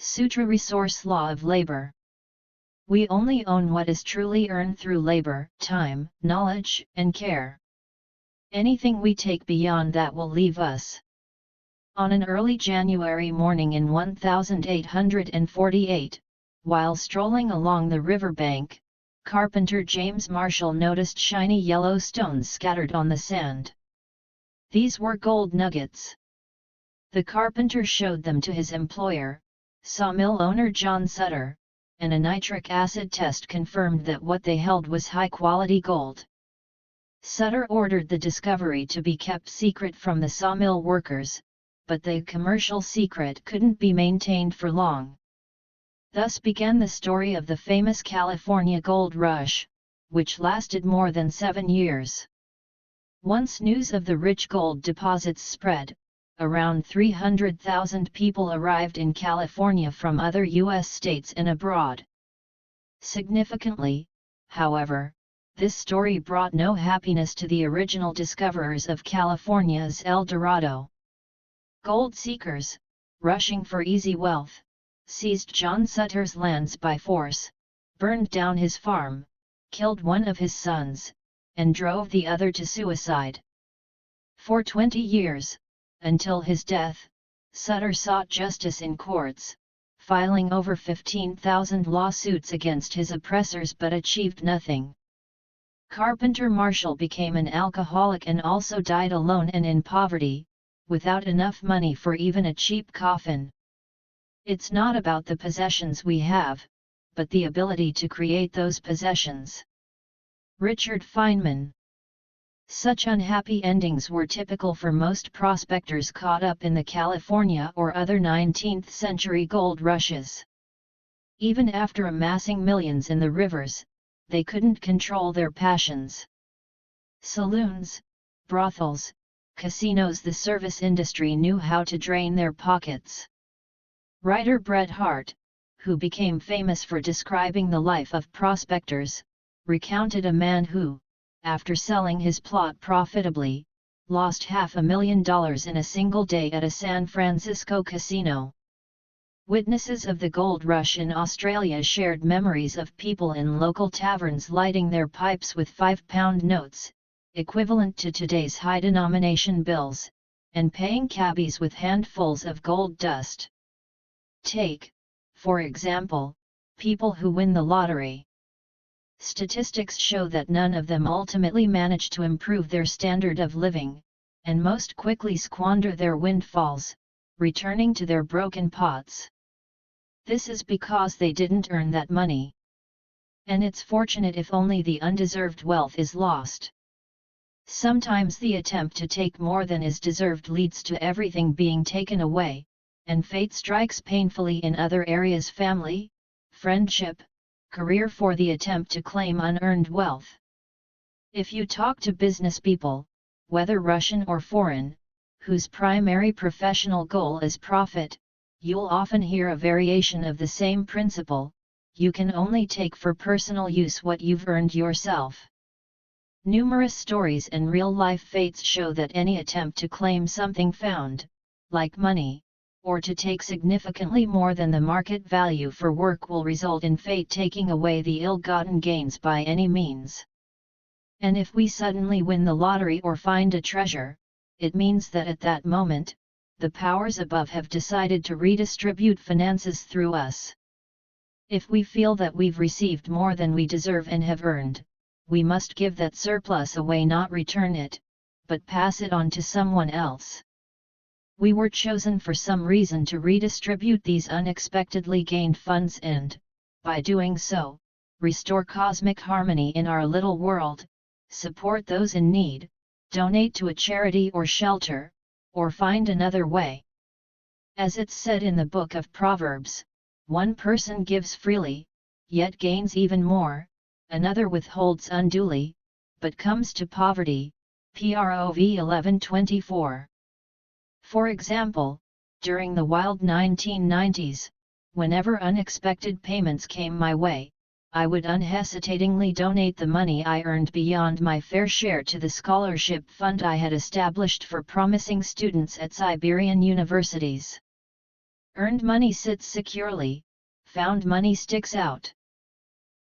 Sutra Resource Law of Labor. We only own what is truly earned through labor, time, knowledge, and care. Anything we take beyond that will leave us. On an early January morning in 1848, while strolling along the riverbank, carpenter James Marshall noticed shiny yellow stones scattered on the sand. These were gold nuggets. The carpenter showed them to his employer, sawmill owner John Sutter, and a nitric acid test confirmed that what they held was high-quality gold. Sutter ordered the discovery to be kept secret from the sawmill workers, but the commercial secret couldn't be maintained for long. Thus began the story of the famous California gold rush, which lasted more than 7 years. Once news of the rich gold deposits spread, around 300,000 people arrived in California from other U.S. states and abroad. Significantly, however, this story brought no happiness to the original discoverers of California's El Dorado. Gold seekers, rushing for easy wealth, seized John Sutter's lands by force, burned down his farm, killed one of his sons, and drove the other to suicide. For 20 years, until his death, Sutter sought justice in courts, filing over 15,000 lawsuits against his oppressors but achieved nothing. Carpenter Marshall became an alcoholic and also died alone and in poverty, without enough money for even a cheap coffin. It's not about the possessions we have, but the ability to create those possessions. Richard Feynman. Such unhappy endings were typical for most prospectors caught up in the California or other 19th-century gold rushes. Even after amassing millions in the rivers, they couldn't control their passions. Saloons, brothels, casinos, the service industry knew how to drain their pockets. Writer Bret Harte, who became famous for describing the life of prospectors, recounted a man who, after selling his plot profitably, lost $500,000 in a single day at a San Francisco casino. Witnesses of the gold rush in Australia shared memories of people in local taverns lighting their pipes with 5-pound notes, equivalent to today's high-denomination bills, and paying cabbies with handfuls of gold dust. Take, for example, people who win the lottery. Statistics show that none of them ultimately manage to improve their standard of living, and most quickly squander their windfalls, returning to their broken pots. This is because they didn't earn that money. And it's fortunate if only the undeserved wealth is lost. Sometimes the attempt to take more than is deserved leads to everything being taken away, and fate strikes painfully in other areas: family, friendship, career, for the attempt to claim unearned wealth. If you talk to business people, whether Russian or foreign, whose primary professional goal is profit, you'll often hear a variation of the same principle: you can only take for personal use what you've earned yourself. Numerous stories and real-life fates show that any attempt to claim something found, like money, or to take significantly more than the market value for work will result in fate taking away the ill-gotten gains by any means. And if we suddenly win the lottery or find a treasure, it means that at that moment, the powers above have decided to redistribute finances through us. If we feel that we've received more than we deserve and have earned, we must give that surplus away, not return it, but pass it on to someone else. We were chosen for some reason to redistribute these unexpectedly gained funds and, by doing so, restore cosmic harmony in our little world, support those in need, donate to a charity or shelter, or find another way. As it's said in the book of Proverbs, one person gives freely, yet gains even more, another withholds unduly, but comes to poverty. Prov 11:24. For example, during the wild 1990s, whenever unexpected payments came my way, I would unhesitatingly donate the money I earned beyond my fair share to the scholarship fund I had established for promising students at Siberian universities. Earned money sits securely, found money sticks out.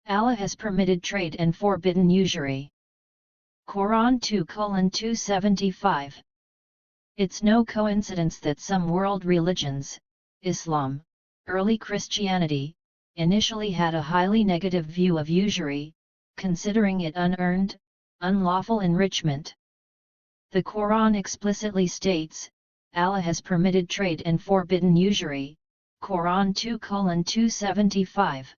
Allah has permitted trade and forbidden usury. Quran 2:275. It's no coincidence that some world religions, Islam, early Christianity, initially had a highly negative view of usury, considering it unearned, unlawful enrichment. The Quran explicitly states, Allah has permitted trade and forbidden usury, Quran 2:275.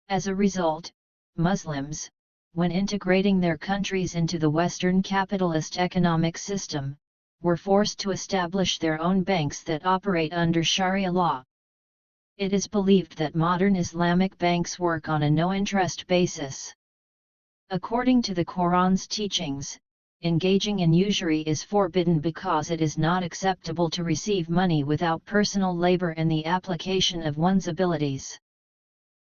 As a result, Muslims, when integrating their countries into the Western capitalist economic system, were forced to establish their own banks that operate under Sharia law. It is believed that modern Islamic banks work on a no-interest basis. According to the Quran's teachings, engaging in usury is forbidden because it is not acceptable to receive money without personal labor and the application of one's abilities.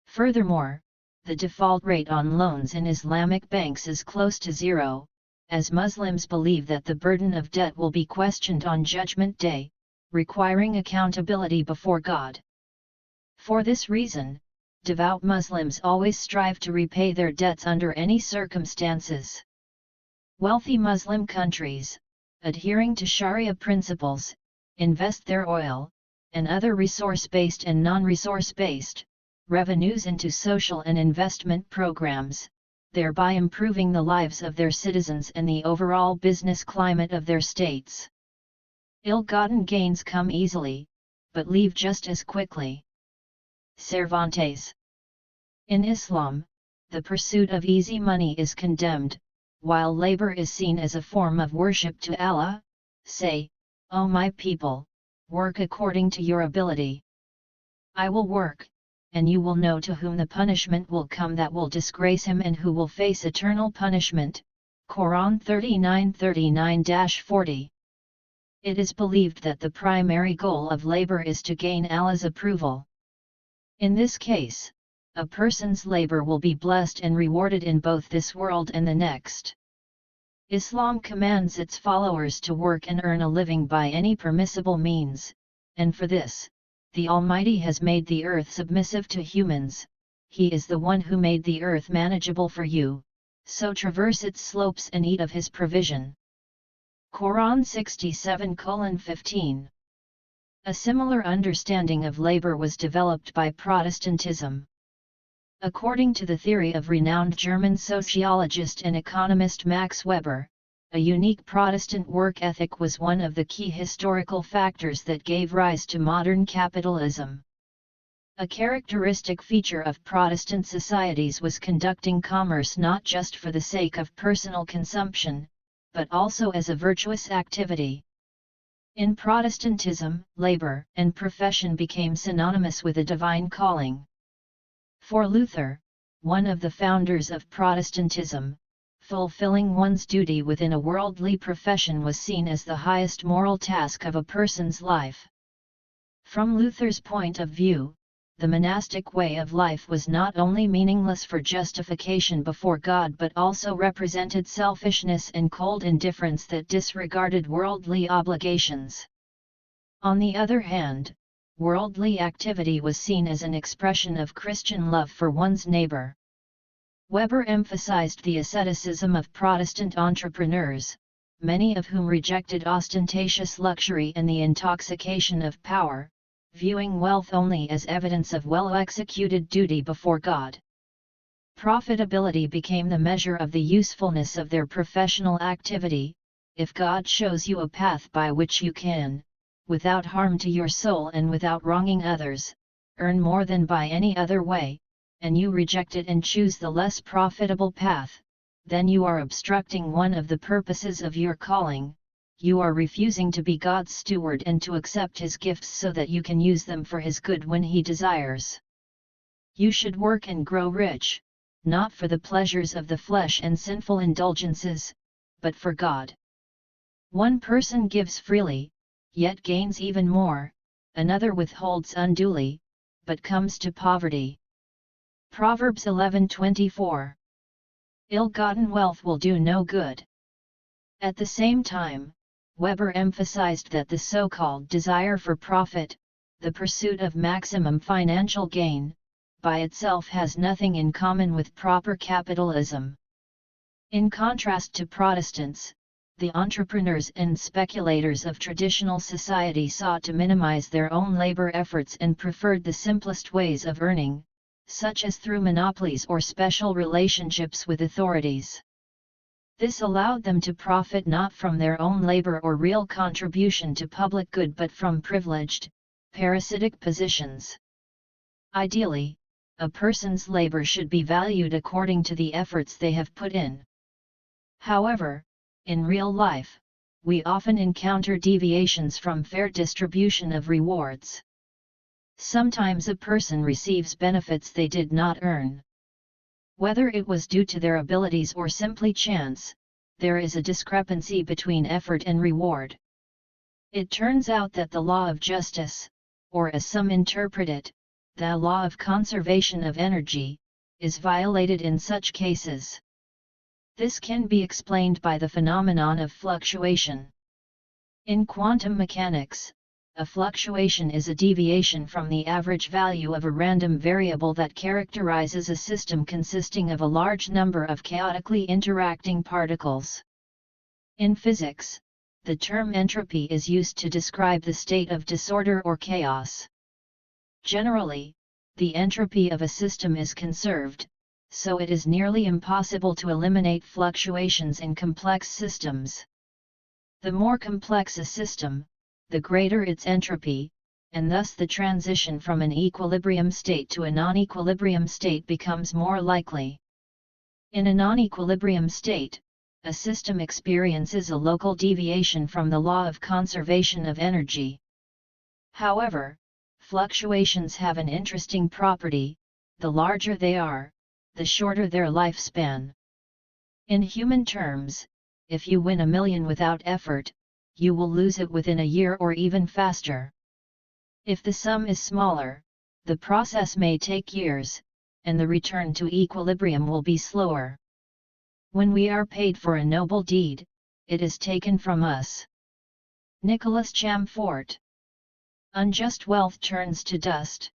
Furthermore, the default rate on loans in Islamic banks is close to zero, as Muslims believe that the burden of debt will be questioned on Judgment Day, requiring accountability before God. For this reason, devout Muslims always strive to repay their debts under any circumstances. Wealthy Muslim countries, adhering to Sharia principles, invest their oil, and other resource-based and non-resource-based revenues into social and investment programs, thereby improving the lives of their citizens and the overall business climate of their states. Ill-gotten gains come easily, but leave just as quickly. Cervantes. In Islam, the pursuit of easy money is condemned, while labor is seen as a form of worship to Allah. Say, O my people, work according to your ability. I will work, and you will know to whom the punishment will come that will disgrace him and who will face eternal punishment. Quran 39:39-40. It is believed that the primary goal of labor is to gain Allah's approval. In this case, a person's labor will be blessed and rewarded in both this world and the next. Islam commands its followers to work and earn a living by any permissible means, and for this, the Almighty has made the earth submissive to humans. He is the one who made the earth manageable for you, so traverse its slopes and eat of His provision. Quran 67:15. A similar understanding of labor was developed by Protestantism. According to the theory of renowned German sociologist and economist Max Weber, a unique Protestant work ethic was one of the key historical factors that gave rise to modern capitalism. A characteristic feature of Protestant societies was conducting commerce not just for the sake of personal consumption, but also as a virtuous activity. In Protestantism, labor and profession became synonymous with a divine calling. For Luther, one of the founders of Protestantism, fulfilling one's duty within a worldly profession was seen as the highest moral task of a person's life. From Luther's point of view, the monastic way of life was not only meaningless for justification before God but also represented selfishness and cold indifference that disregarded worldly obligations. On the other hand, worldly activity was seen as an expression of Christian love for one's neighbor. Weber emphasized the asceticism of Protestant entrepreneurs, many of whom rejected ostentatious luxury and the intoxication of power, viewing wealth only as evidence of well-executed duty before God. Profitability became the measure of the usefulness of their professional activity. If God shows you a path by which you can, without harm to your soul and without wronging others, earn more than by any other way, and you reject it and choose the less profitable path, then you are obstructing one of the purposes of your calling. You are refusing to be God's steward and to accept His gifts so that you can use them for His good when He desires. You should work and grow rich, not for the pleasures of the flesh and sinful indulgences, but for God. One person gives freely, yet gains even more, another withholds unduly, but comes to poverty. Proverbs 11:24. Ill-gotten wealth will do no good. At the same time, Weber emphasized that the so-called desire for profit, the pursuit of maximum financial gain, by itself has nothing in common with proper capitalism. In contrast to Protestants, the entrepreneurs and speculators of traditional society sought to minimize their own labor efforts and preferred the simplest ways of earning, such as through monopolies or special relationships with authorities. This allowed them to profit not from their own labor or real contribution to public good but from privileged, parasitic positions. Ideally, a person's labor should be valued according to the efforts they have put in. However, in real life, we often encounter deviations from fair distribution of rewards. Sometimes a person receives benefits they did not earn. Whether it was due to their abilities or simply chance, there is a discrepancy between effort and reward. It turns out that the law of justice, or as some interpret it, the law of conservation of energy, is violated in such cases. This can be explained by the phenomenon of fluctuation. In quantum mechanics, a fluctuation is a deviation from the average value of a random variable that characterizes a system consisting of a large number of chaotically interacting particles. In physics, the term entropy is used to describe the state of disorder or chaos. Generally, the entropy of a system is conserved, so it is nearly impossible to eliminate fluctuations in complex systems. The more complex a system, the greater its entropy, and thus the transition from an equilibrium state to a non-equilibrium state becomes more likely. In a non-equilibrium state, a system experiences a local deviation from the law of conservation of energy. However, fluctuations have an interesting property: the larger they are, the shorter their lifespan. In human terms, if you win $1 million without effort, you will lose it within a year or even faster. If the sum is smaller, the process may take years, and the return to equilibrium will be slower. When we are paid for a noble deed, it is taken from us. Nicholas Chamfort. Unjust wealth turns to dust.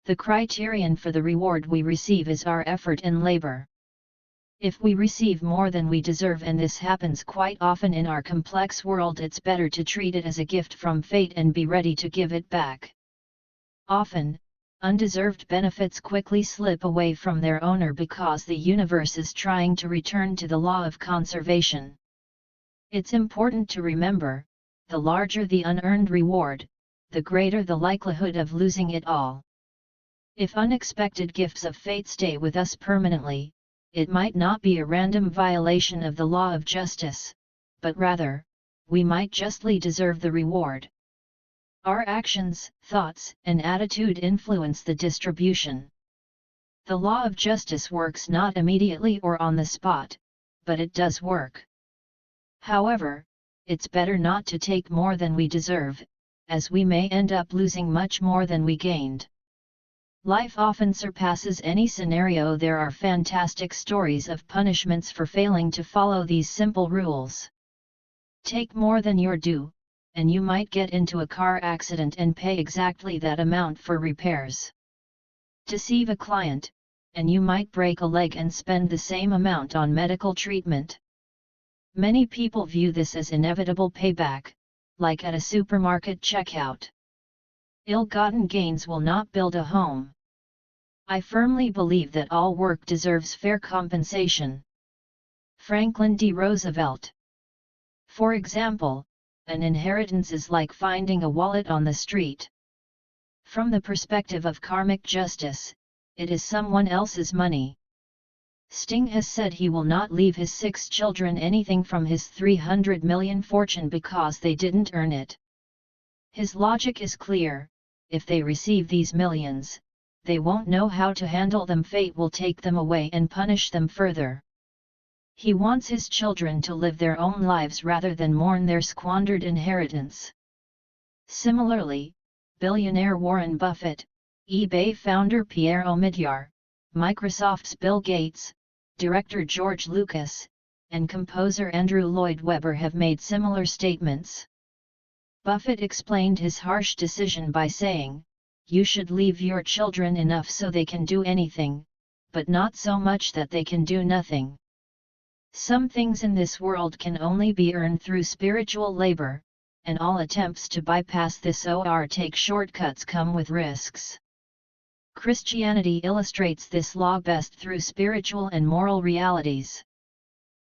The criterion for the reward we receive is our effort and labor. If we receive more than we deserve, and this happens quite often in our complex world, it's better to treat it as a gift from fate and be ready to give it back. Often, undeserved benefits quickly slip away from their owner because the universe is trying to return to the law of conservation. It's important to remember, the larger the unearned reward, the greater the likelihood of losing it all. If unexpected gifts of fate stay with us permanently, it might not be a random violation of the law of justice, but rather, we might justly deserve the reward. Our actions, thoughts, and attitude influence the distribution. The law of justice works not immediately or on the spot, but it does work. However, it's better not to take more than we deserve, as we may end up losing much more than we gained. Life often surpasses any scenario. There are fantastic stories of punishments for failing to follow these simple rules. Take more than your due, and you might get into a car accident and pay exactly that amount for repairs. Deceive a client, and you might break a leg and spend the same amount on medical treatment. Many people view this as inevitable payback, like at a supermarket checkout. Ill-gotten gains will not build a home. I firmly believe that all work deserves fair compensation. Franklin D. Roosevelt. For example, an inheritance is like finding a wallet on the street. From the perspective of karmic justice, it is someone else's money. Sting has said he will not leave his 6 children anything from his $300 million fortune because they didn't earn it. His logic is clear: if they receive these millions, they won't know how to handle them. Fate will take them away and punish them further. He wants his children to live their own lives rather than mourn their squandered inheritance. Similarly, billionaire Warren Buffett, eBay founder Pierre Omidyar, Microsoft's Bill Gates, director George Lucas, and composer Andrew Lloyd Webber have made similar statements. Buffett explained his harsh decision by saying, "You should leave your children enough so they can do anything, but not so much that they can do nothing. Some things in this world can only be earned through spiritual labor, and all attempts to bypass this or take shortcuts come with risks." Christianity illustrates this law best through spiritual and moral realities.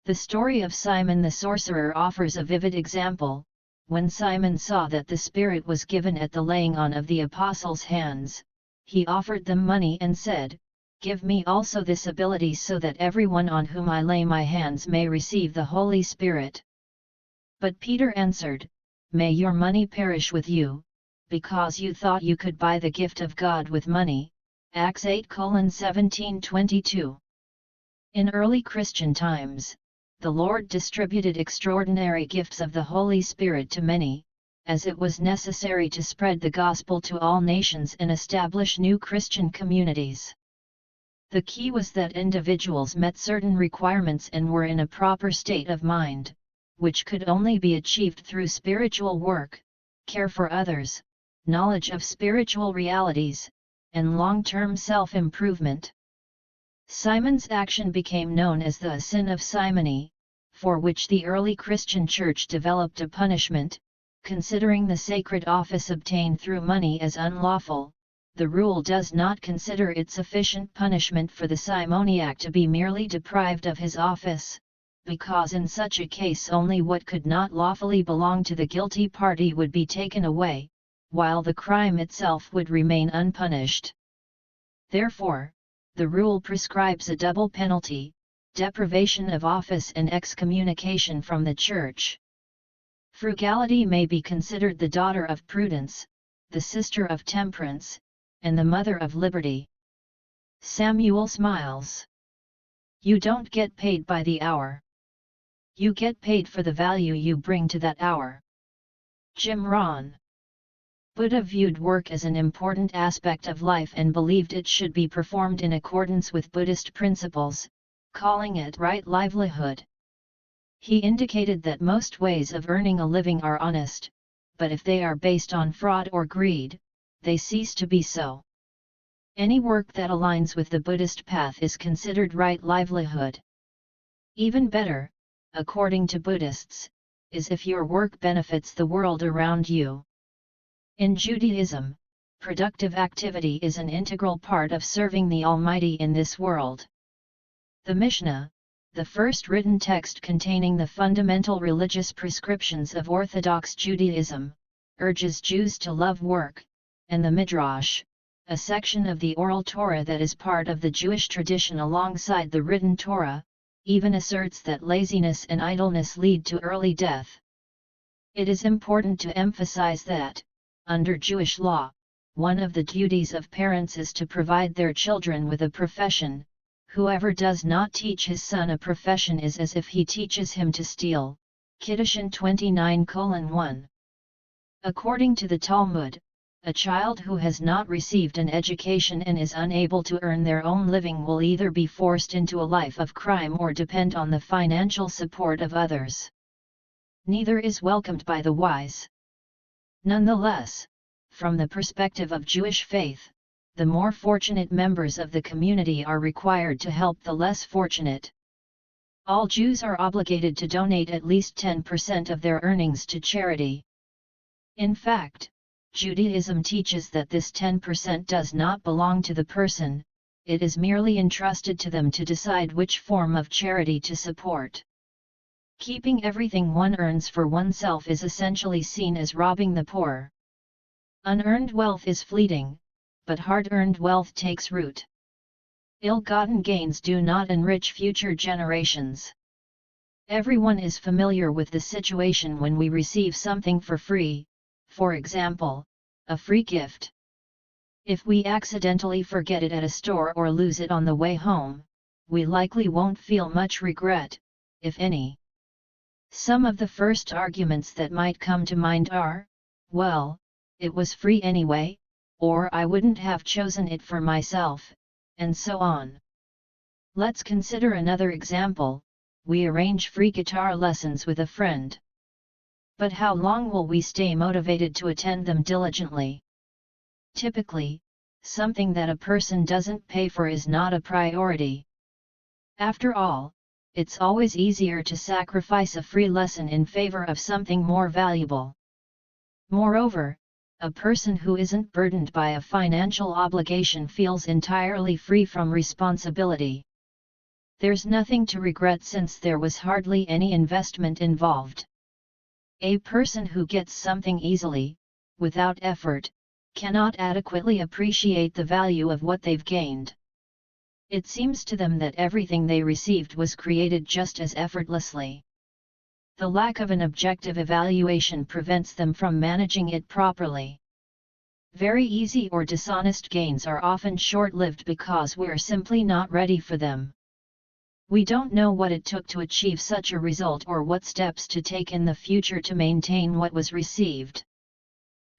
The story of Simon the sorcerer offers a vivid example. When Simon saw that the Spirit was given at the laying on of the apostles' hands, he offered them money and said, "Give me also this ability so that everyone on whom I lay my hands may receive the Holy Spirit." But Peter answered, "May your money perish with you, because you thought you could buy the gift of God with money." Acts 8:17-22. In early Christian times, the Lord distributed extraordinary gifts of the Holy Spirit to many, as it was necessary to spread the gospel to all nations and establish new Christian communities. The key was that individuals met certain requirements and were in a proper state of mind, which could only be achieved through spiritual work, care for others, knowledge of spiritual realities, and long-term self-improvement. Simon's action became known as the sin of simony, for which the early Christian Church developed a punishment. Considering the sacred office obtained through money as unlawful, the rule does not consider it sufficient punishment for the simoniac to be merely deprived of his office, because in such a case only what could not lawfully belong to the guilty party would be taken away, while the crime itself would remain unpunished. Therefore, the rule prescribes a double penalty: deprivation of office and excommunication from the Church. Frugality may be considered the daughter of prudence, the sister of temperance, and the mother of liberty. Samuel Smiles. You don't get paid by the hour. You get paid for the value you bring to that hour. Jim Rohn. Buddha viewed work as an important aspect of life and believed it should be performed in accordance with Buddhist principles, calling it right livelihood. He indicated that most ways of earning a living are honest, but if they are based on fraud or greed, they cease to be so. Any work that aligns with the Buddhist path is considered right livelihood. Even better, according to Buddhists, is if your work benefits the world around you. In Judaism, productive activity is an integral part of serving the Almighty in this world. The Mishnah, the first written text containing the fundamental religious prescriptions of Orthodox Judaism, urges Jews to love work, and the Midrash, a section of the oral Torah that is part of the Jewish tradition alongside the written Torah, even asserts that laziness and idleness lead to early death. It is important to emphasize that, under Jewish law, one of the duties of parents is to provide their children with a profession. Whoever does not teach his son a profession is as if he teaches him to steal. Kiddushin 29:1. According to the Talmud, a child who has not received an education and is unable to earn their own living will either be forced into a life of crime or depend on the financial support of others. Neither is welcomed by the wise. Nonetheless, from the perspective of Jewish faith, the more fortunate members of the community are required to help the less fortunate. All Jews are obligated to donate at least 10% of their earnings to charity. In fact, Judaism teaches that this 10% does not belong to the person, it is merely entrusted to them to decide which form of charity to support. Keeping everything one earns for oneself is essentially seen as robbing the poor. Unearned wealth is fleeting, but hard-earned wealth takes root. Ill-gotten gains do not enrich future generations. Everyone is familiar with the situation when we receive something for free, for example, a free gift. If we accidentally forget it at a store or lose it on the way home, we likely won't feel much regret, if any. Some of the first arguments that might come to mind are, well, it was free anyway, or I wouldn't have chosen it for myself, and so on. Let's consider another example. We arrange free guitar lessons with a friend. But how long will we stay motivated to attend them diligently? Typically, something that a person doesn't pay for is not a priority. After all, it's always easier to sacrifice a free lesson in favor of something more valuable. Moreover, a person who isn't burdened by a financial obligation feels entirely free from responsibility. There's nothing to regret since there was hardly any investment involved. A person who gets something easily, without effort, cannot adequately appreciate the value of what they've gained. It seems to them that everything they received was created just as effortlessly. The lack of an objective evaluation prevents them from managing it properly. Very easy or dishonest gains are often short-lived because we're simply not ready for them. We don't know what it took to achieve such a result or what steps to take in the future to maintain what was received.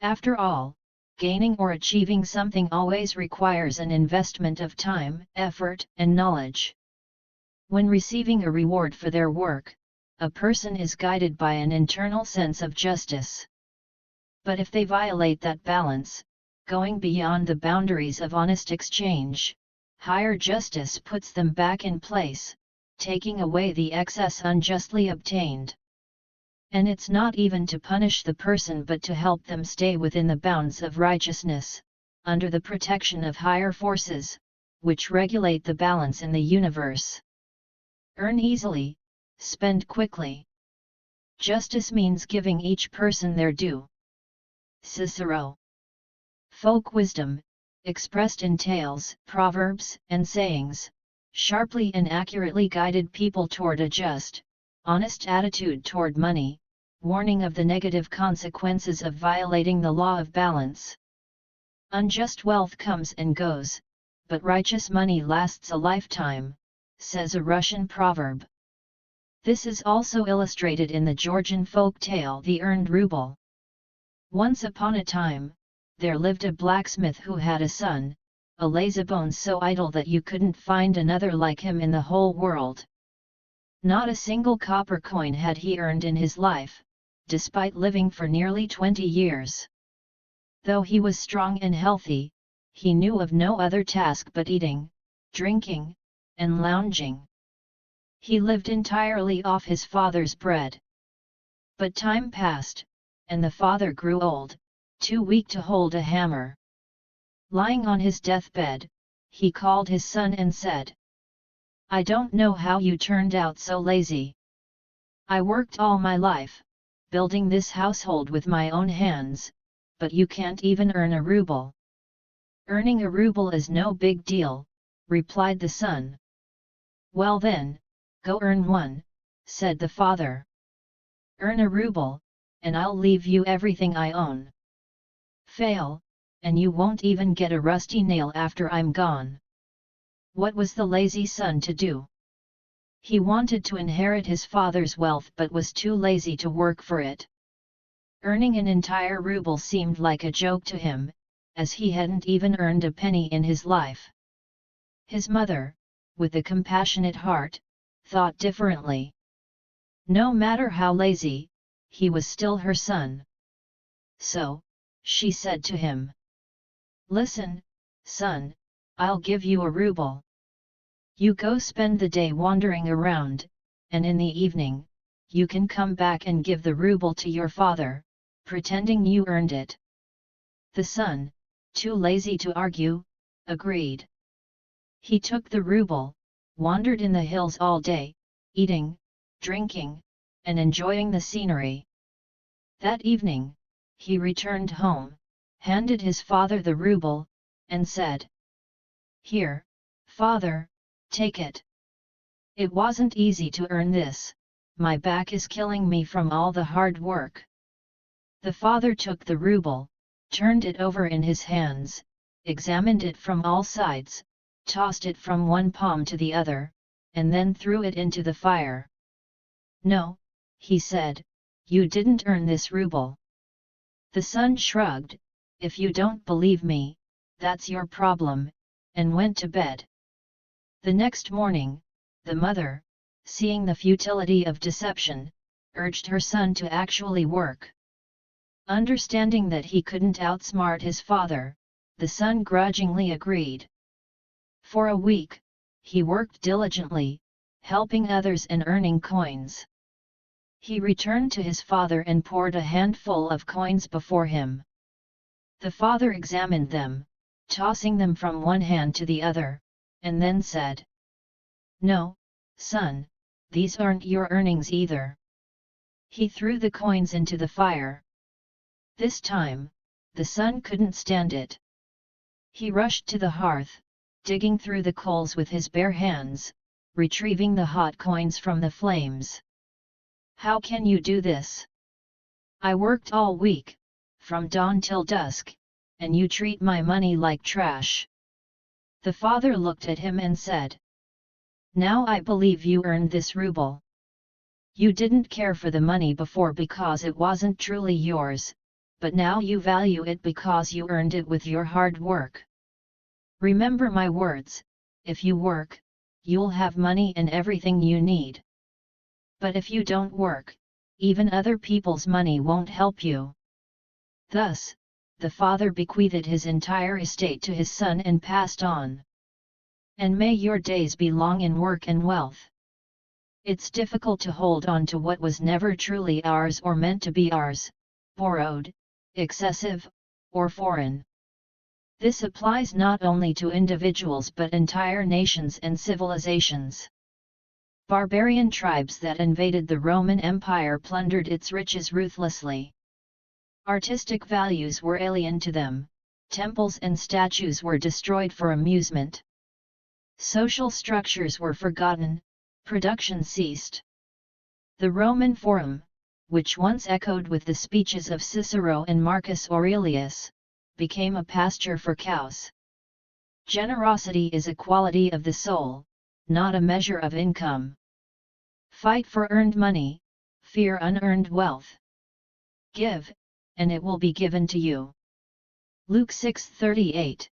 After all, gaining or achieving something always requires an investment of time, effort, and knowledge. When receiving a reward for their work, a person is guided by an internal sense of justice. But if they violate that balance, going beyond the boundaries of honest exchange, higher justice puts them back in place, taking away the excess unjustly obtained. And it's not even to punish the person but to help them stay within the bounds of righteousness, under the protection of higher forces, which regulate the balance in the universe. Earn easily, spend quickly. Justice means giving each person their due. Cicero. Folk wisdom, expressed in tales, proverbs, and sayings, sharply and accurately guided people toward a just, honest attitude toward money, warning of the negative consequences of violating the law of balance. Unjust wealth comes and goes, but righteous money lasts a lifetime, says a Russian proverb. This is also illustrated in the Georgian folk tale The Earned Ruble. Once upon a time, there lived a blacksmith who had a son, a lazybones so idle that you couldn't find another like him in the whole world. Not a single copper coin had he earned in his life, despite living for nearly 20 years. Though he was strong and healthy, he knew of no other task but eating, drinking, and lounging. He lived entirely off his father's bread. But time passed, and the father grew old, too weak to hold a hammer. Lying on his deathbed, he called his son and said, "I don't know how you turned out so lazy. I worked all my life, building this household with my own hands, but you can't even earn a ruble." "Earning a ruble is no big deal," replied the son. "Well then, go earn one," said the father. "Earn a ruble, and I'll leave you everything I own. Fail, and you won't even get a rusty nail after I'm gone." What was the lazy son to do? He wanted to inherit his father's wealth but was too lazy to work for it. Earning an entire ruble seemed like a joke to him, as he hadn't even earned a penny in his life. His mother, with a compassionate heart, thought differently. No matter how lazy, he was still her son. So, she said to him, "Listen, son, I'll give you a ruble. You go spend the day wandering around, and in the evening, you can come back and give the ruble to your father, pretending you earned it." The son, too lazy to argue, agreed. He took the ruble, wandered in the hills all day, eating, drinking, and enjoying the scenery. That evening, he returned home, handed his father the ruble, and said, "Here, father, take it. It wasn't easy to earn this, my back is killing me from all the hard work." The father took the ruble, turned it over in his hands, examined it from all sides, tossed it from one palm to the other, and then threw it into the fire. "No," he said, "you didn't earn this ruble." The son shrugged, "If you don't believe me, that's your problem," and went to bed. The next morning, the mother, seeing the futility of deception, urged her son to actually work. Understanding that he couldn't outsmart his father, the son grudgingly agreed. For a week, he worked diligently, helping others and earning coins. He returned to his father and poured a handful of coins before him. The father examined them, tossing them from one hand to the other, and then said, "No, son, these aren't your earnings either." He threw the coins into the fire. This time, the son couldn't stand it. He rushed to the hearth, digging through the coals with his bare hands, retrieving the hot coins from the flames. "How can you do this? I worked all week, from dawn till dusk, and you treat my money like trash." The father looked at him and said, "Now I believe you earned this ruble. You didn't care for the money before because it wasn't truly yours, but now you value it because you earned it with your hard work. Remember my words, if you work, you'll have money and everything you need. But if you don't work, even other people's money won't help you." Thus, the father bequeathed his entire estate to his son and passed on. "And may your days be long in work and wealth." It's difficult to hold on to what was never truly ours or meant to be ours, borrowed, excessive, or foreign. This applies not only to individuals but entire nations and civilizations. Barbarian tribes that invaded the Roman Empire plundered its riches ruthlessly. Artistic values were alien to them, temples and statues were destroyed for amusement. Social structures were forgotten, production ceased. The Roman Forum, which once echoed with the speeches of Cicero and Marcus Aurelius, became a pasture for cows. Generosity is a quality of the soul, not a measure of income. Fight for earned money, fear unearned wealth. Give, and it will be given to you. Luke 6:38.